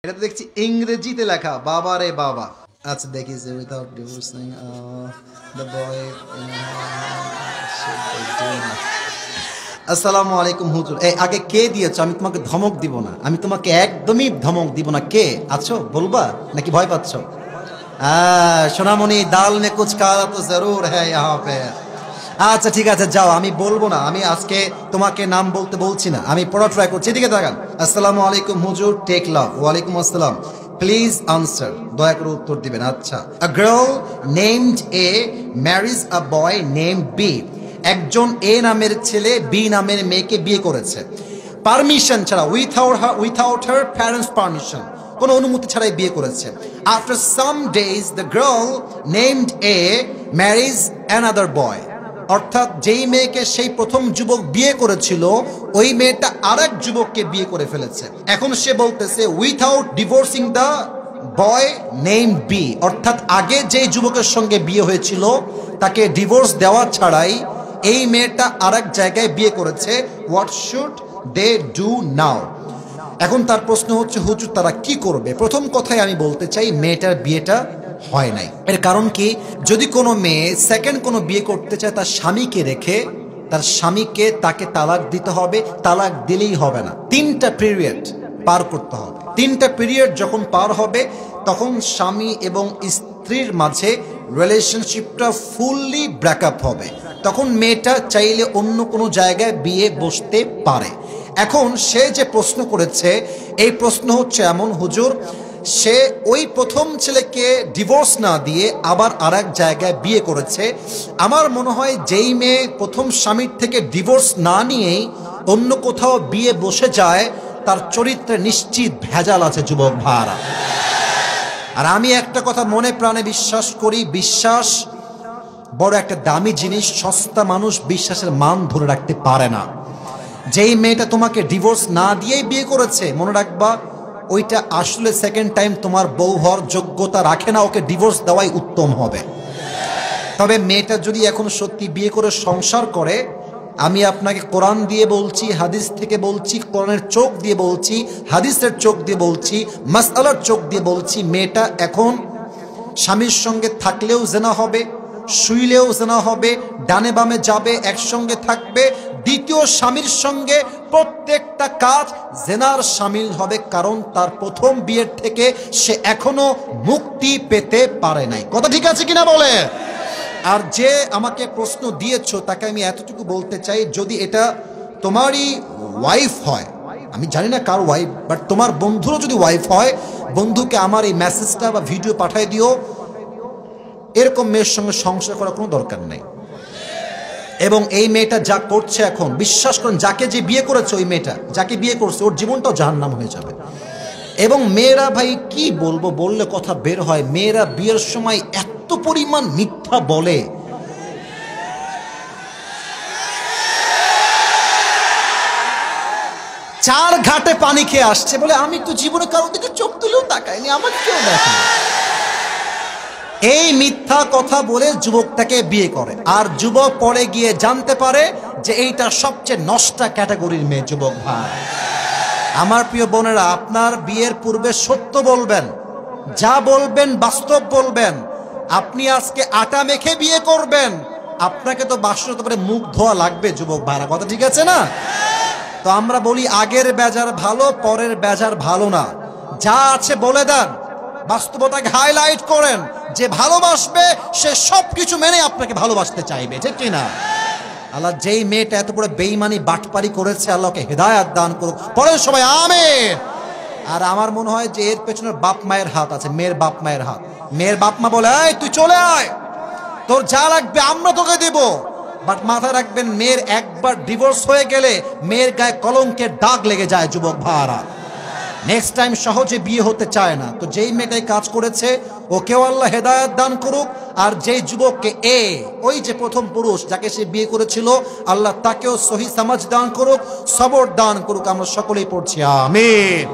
এটা তো দেখছি ইংরেজিতে লেখা বাবা রে বাবা। আচ্ছা দেখি যে উইথাউট ডিভোর্সিং দ্য বয়। আসসালামু আলাইকুম হুজুর। এই আগে কে দিয়েছো? আমি তোমাকে ধমক দিব না, আমি তোমাকে একদমই ধমক দিব না। কে আছো বলবা নাকি ভয় পাচ্ছ? সোনামণি দাল মে কুছ কালা তো জরুর হ্যায় ইহাঁ পে। আচ্ছা ঠিক আছে যাও, আমি বলবো না। আমি আজকে তোমাকে নাম বলতে বলছি না, আমি পড়া ট্রাই করছি। এদিকে তাকান। আসসালামু আলাইকুম হুজুর, টেক লাভ। ওয়ালাইকুম আসসালাম। প্লিজ আনসার, দয়া করে উত্তর দিবেন। আচ্ছা, a girl named A marriage a boy named B. একজন এ নামের ছেলে বি নামের মেয়েকে বিয়ে করেছে পারমিশন ছাড়া, উইথাউট হার প্যারেন্টস পারমিশন, কোনো অনুমতি ছাড়াই বিয়ে করেছে। After some days the girl named A marriage another boy. অর্থাৎ যেই মেয়েকে সেই প্রথম যুবক বিয়ে করেছিল ওই মেয়েটা আরেক যুবককে বিয়ে করে ফেলেছে। এখন সে বলতেছে without divorcing the boy name B, অর্থাৎ আগে যেই যুবকের সঙ্গে বিয়ে হয়েছিল তাকে ডিভোর্স দেওয়া ছাড়াই এই মেয়েটা আরেক জায়গায় বিয়ে করেছে। What should they do now? এখন তার প্রশ্ন হচ্ছে হুজুর তারা কি করবে? প্রথম কথাই আমি বলতে চাই মেয়েটার বিয়েটা হয় নাই। এর কারণ কি? যদি কোনো মেয়ে সেকেন্ড কোনো বিয়ে করতে চায় তার স্বামীকে রেখে, তার স্বামীকে তাকে তালাক দিতে হবে। তালাক দিলেই হবে না, 3টা পিরিয়ড পার করতে হবে। 3টা পিরিয়ড যখন পার হবে তখন স্বামী এবং স্ত্রীর মাঝে রিলেশনশিপটা ফুললি ব্রেকআপ হবে। তখন মেয়েটা চাইলে অন্য কোনো জায়গায় বিয়ে বসতে পারে। এখন সে যে প্রশ্ন করেছে এই প্রশ্ন হচ্ছে এমন, হুজুর সে ওই প্রথম ছেলেকে ডিভোর্স না দিয়ে আবার আরেক জায়গায় বিয়ে করেছে। আমার মনে হয় যেই মেয়ে প্রথম স্বামীর থেকে ডিভোর্স না নিয়েই অন্য কোথাও বিয়ে বসে যায় তার চরিত্রে নিশ্চিত ভেজাল আছে যুবক ভাইরা। আর আমি একটা কথা মনে প্রাণে বিশ্বাস করি, বিশ্বাস বড় একটা দামি জিনিস। সস্তা মানুষ বিশ্বাসের মান ধরে রাখতে পারে না। যেই মেয়েটা তোমাকে ডিভোর্স না দিয়েই বিয়ে করেছে, মনে রাখবা ওইটা আসলে সেকেন্ড টাইম তোমার বউ হওয়ার যোগ্যতা রাখে না। ওকে ডিভোর্স দেওয়াই উত্তম হবে। তবে মেয়েটা যদি এখন সত্যি বিয়ে করে সংসার করে, আমি আপনাকে কোরআন দিয়ে বলছি, হাদিস থেকে বলছি, কোরআনের চোখ দিয়ে বলছি, হাদিসের চোখ দিয়ে বলছি, মাসআলার চোখ দিয়ে বলছি, মেয়েটা এখন স্বামীর সঙ্গে থাকলেও জেনা হবে, শুইলেও জেনা হবে, ডানে বামে যাবে, একসঙ্গে থাকবে, দ্বিতীয় স্বামীর সঙ্গে প্রত্যেকটা কাজ জেনার শামিল হবে। কারণ তার প্রথম বিয়ের থেকে সে এখনো মুক্তি পেতে পারে নাই। কথা ঠিক আছে কিনা বলে? আর যে আমাকে প্রশ্ন দিয়েছো তাকে আমি এতটুকু বলতে চাই, যদি এটা তোমারই ওয়াইফ হয়, আমি জানি না কার ওয়াইফ, বাট তোমার বন্ধুরও যদি ওয়াইফ হয়, বন্ধুকে আমার এই মেসেজটা বা ভিডিও পাঠিয়ে দিও। এরকম মেয়ের সঙ্গে সংসার করার কোনো দরকার নেই। এবং এই মেয়েটা যা করছে এখন, বিশ্বাস করেন যাকে যে বিয়ে করেছে, ওই মেয়েটা যাকে বিয়ে করছে ওর জীবনটাও জাহান্নাম হয়ে যাবে। এবং মেয়েরা ভাই কি বলবো, বললে কথা বের হয়, মেয়েরা বিয়ের সময় এত পরিমাণ মিথ্যা বলে। চার ঘাটে পানি খেয়ে আসছে বলে আমি তো জীবনে কারোর দিকে চোখ তুলেও তাকাইনি, আমাকে কেউ দেখে। এই মিথ্যা কথা বলে যুবকটাকে বিয়ে করে। আর যুবক পরে গিয়ে জানতে পারে যে এইটা সবচেয়ে নষ্টা ক্যাটাগরির মেয়ে। যুবক ভাই আমার প্রিয় বোনেরা, আপনার বিয়ের পূর্বে সত্য বলবেন, যা বলবেন বাস্তব বলবেন। আপনি আজকে আটা মেখে বিয়ে করবেন, আপনাকে তো বাসর পরে মুখ ধোয়া লাগবে যুবক ভাইরা। কথা ঠিক আছে না? তো আমরা বলি আগের বেজার ভালো, পরের বেজার ভালো না। যা আছে বলে দেন, বাস্তবতাকে হাইলাইট করেন। যে ভালোবাসবে সে সবকিছু মেনে আপনাকে ভালোবাসতে চাইবে, ঠিক কিনা? আল্লাহ যেই মেয়েটা এত বড় বেঈমানি বাটপারি করেছে, আল্লাহকে হেদায়েত দান করুক। পরে সবাই আমিন। আর আমার মনে হয় যে এর পেছনের বাপ মায়ের হাত আছে, মেয়ের বাপ মায়ের হাত। মেয়ের বাপ মা বলে এই তুই চলে আয়, তোর যা লাগবে আমরা তোকে দেব। বাট মাথায় রাখবেন, মেয়ের একবার ডিভোর্স হয়ে গেলে মেয়ের গায়ে কলঙ্কের দাগ লেগে যায় যুবক ভাইরা। নেক্সট টাইম সহজে বিয়ে হতে চায় না। তো যেই মেয়েটাই কাজ করেছে ওকেও আল্লাহ হেদায়েত দান করুক। আর যেই যুবককে ওই যে প্রথম পুরুষ যাকে সে বিয়ে করেছিল, আল্লাহ তাকেও সহি সমাজ দান করুক, সবর দান করুক। আমরা সকলেই পড়ছি আমিন।